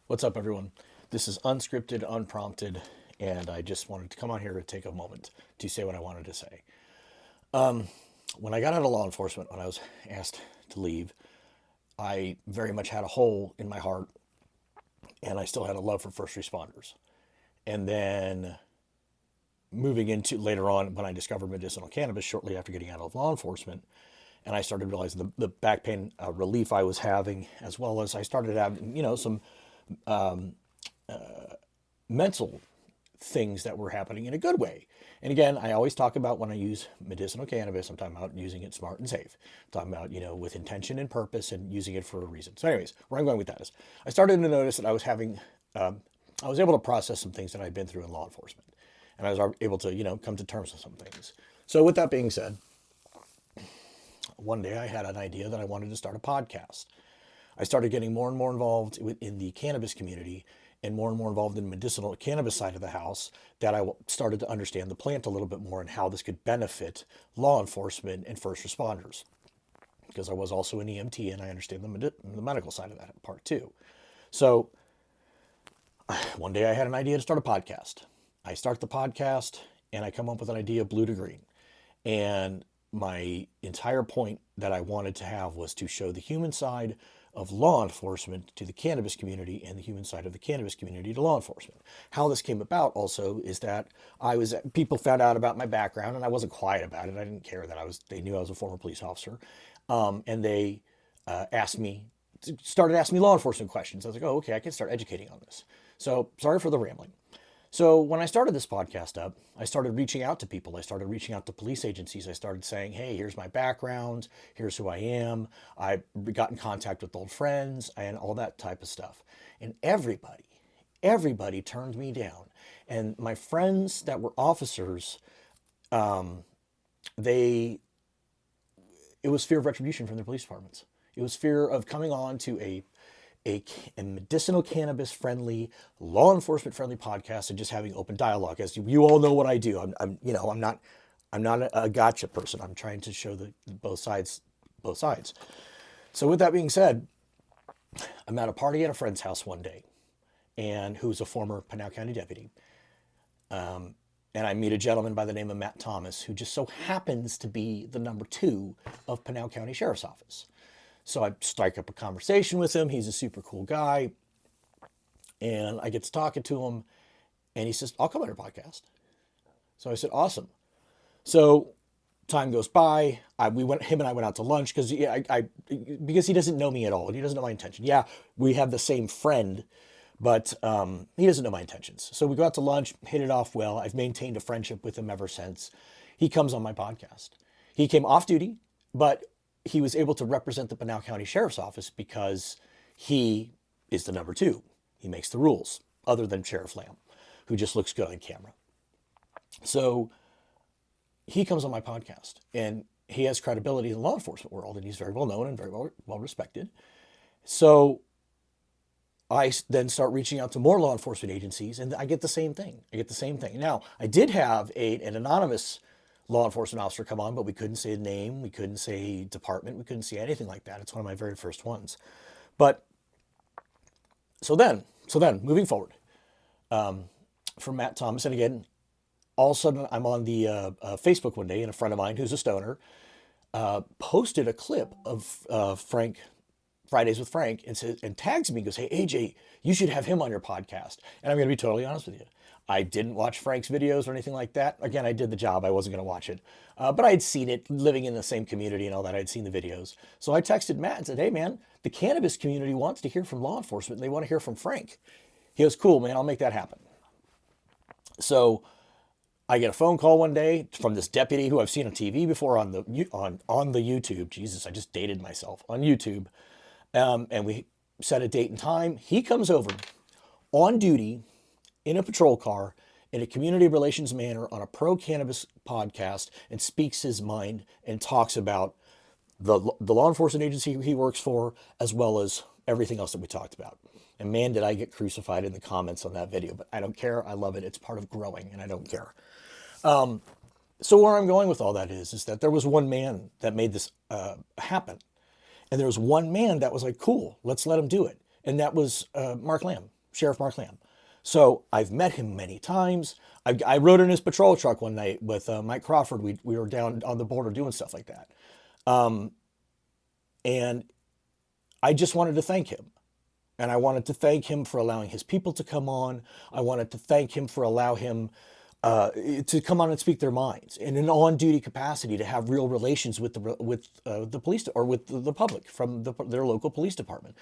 What's up, everyone? This is unscripted, unprompted, and I just wanted to come on here to take a moment to say what I wanted to say. When I got out of law enforcement, when I was asked to leave, I very much had a hole in my heart, and I still had a love for first responders. And then moving into later on, when I discovered medicinal cannabis shortly after getting out of law enforcement, and I started realizing the back pain relief I was having, as well as I started having, some mental things that were happening in a good way. And again, I always talk about when I use medicinal cannabis, I'm talking about using it smart and safe. I'm talking about, with intention and purpose and using it for a reason. So anyways, where I'm going with that is I started to notice that I was able to process some things that I'd been through in law enforcement. And I was able to, come to terms with some things. So with that being said, one day I had an idea that I wanted to start a podcast. I started getting more and more involved in the cannabis community and more involved in the medicinal cannabis side of the house, that I started to understand the plant a little bit more and how this could benefit law enforcement and first responders. Because I was also an EMT and I understand the medical side of that part too. So one day I had an idea to start a podcast. I start the podcast and I come up with an idea, blue to green. And my entire point that I wanted to have was to show the human side of law enforcement to the cannabis community and the human side of the cannabis community to law enforcement. How this came about also is that people found out about my background and I wasn't quiet about it. I didn't care that they knew I was a former police officer. And they started asking me law enforcement questions. I was like, oh, okay, I can start educating on this. So sorry for the rambling. So when I started this podcast up, I started reaching out to people. I started reaching out to police agencies. I started saying, hey, here's my background. Here's who I am. I got in contact with old friends and all that type of stuff. And everybody turned me down. And my friends that were officers, it was fear of retribution from their police departments. It was fear of coming on to a medicinal cannabis friendly, law enforcement friendly podcast and just having open dialogue. As you all know what I do. I'm not a gotcha person. I'm trying to show both sides. So with that being said, I'm at a party at a friend's house one day, and who's a former Pinal County deputy. And I meet a gentleman by the name of Matt Thomas, who just so happens to be the number 2 of Pinal County Sheriff's Office. So I strike up a conversation with him. He's a super cool guy. And I get to talking to him. And he says, I'll come on your podcast. So I said, awesome. So time goes by. Him and I went out to lunch because he doesn't know me at all. And he doesn't know my intention. Yeah, we have the same friend, but he doesn't know my intentions. So we go out to lunch, hit it off well. I've maintained a friendship with him ever since. He comes on my podcast. He came off duty, but he was able to represent the Pinal County Sheriff's Office because he is the number 2. He makes the rules, other than Sheriff Lamb, who just looks good on camera. So he comes on my podcast, and he has credibility in the law enforcement world, and he's very well known and very well respected. So I then start reaching out to more law enforcement agencies, and I get the same thing. Now, I did have an anonymous law enforcement officer come on, but we couldn't say the name, we couldn't say department, we couldn't say anything like that. It's one of my very first ones. But so then moving forward, from Matt Thomas, and again, all of a sudden I'm on the Facebook one day, and a friend of mine who's a stoner posted a clip of Frank, Fridays with Frank, and tags me and goes, hey, AJ, you should have him on your podcast. And I'm going to be totally honest with you. I didn't watch Frank's videos or anything like that. Again, I did the job. I wasn't going to watch it. But I had seen it, living in the same community and all that. I'd seen the videos. So I texted Matt and said, hey, man, the cannabis community wants to hear from law enforcement. And they want to hear from Frank. He goes, cool, man, I'll make that happen. So I get a phone call one day from this deputy who I've seen on TV before on the YouTube. Jesus, I just dated myself. On YouTube. And we set a date and time. He comes over on duty in a patrol car in a community relations manner on a pro-cannabis podcast and speaks his mind and talks about the law enforcement agency he works for, as well as everything else that we talked about. And man, did I get crucified in the comments on that video, but I don't care. I love it. It's part of growing, and I don't care. So where I'm going with all that is that there was one man that made this happen. And there was one man that was like, cool, let's let him do it. And that was Mark Lamb. Sheriff Mark Lamb. So I've met him many times. I rode in his patrol truck one night with Mike Crawford. We were down on the border doing stuff like that. And I just wanted to thank him. And I wanted to thank him for allowing his people to come on. I wanted to thank him for allowing him to come on and speak their minds in an on-duty capacity, to have real relations with the police or with the public from their local police department.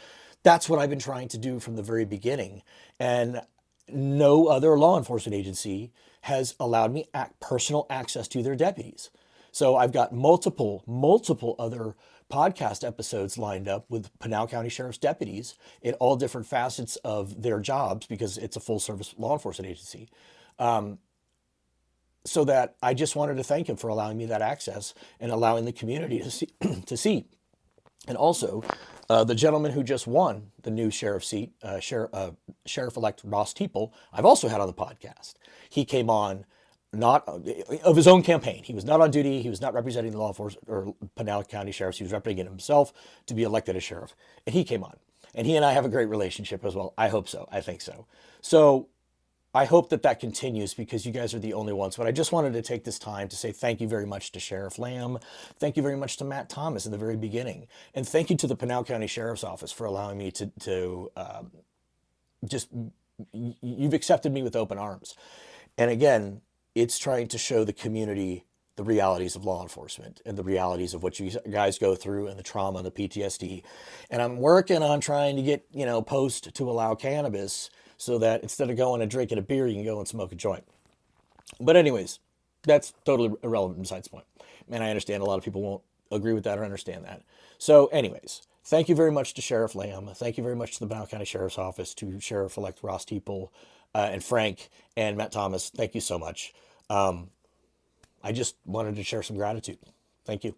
That's what I've been trying to do from the very beginning. And no other law enforcement agency has allowed me personal access to their deputies. So I've got multiple other podcast episodes lined up with Pinal County Sheriff's deputies in all different facets of their jobs, because it's a full service law enforcement agency. So that I just wanted to thank him for allowing me that access and allowing the community to see. And also, the gentleman who just won the new sheriff seat, Sheriff-elect Ross Teeple, I've also had on the podcast. He came on not of his own campaign. He was not on duty. He was not representing the law enforcement or Pinal County Sheriffs. He was representing himself to be elected as sheriff. And he came on. And he and I have a great relationship as well. I hope so. I think so. So I hope that continues, because you guys are the only ones. But I just wanted to take this time to say thank you very much to Sheriff Lamb. Thank you very much to Matt Thomas in the very beginning. And thank you to the Pinal County Sheriff's Office for allowing me to you've accepted me with open arms. And again, it's trying to show the community the realities of law enforcement and the realities of what you guys go through and the trauma and the PTSD. And I'm working on trying to get, Post to allow cannabis, so that instead of going and drinking a beer, you can go and smoke a joint. But anyways, that's totally irrelevant besides the point. And I understand a lot of people won't agree with that or understand that. So anyways, thank you very much to Sheriff Lamb. Thank you very much to the Pinal County Sheriff's Office, to Sheriff-elect Ross Teeple, and Frank and Matt Thomas. Thank you so much. I just wanted to share some gratitude. Thank you.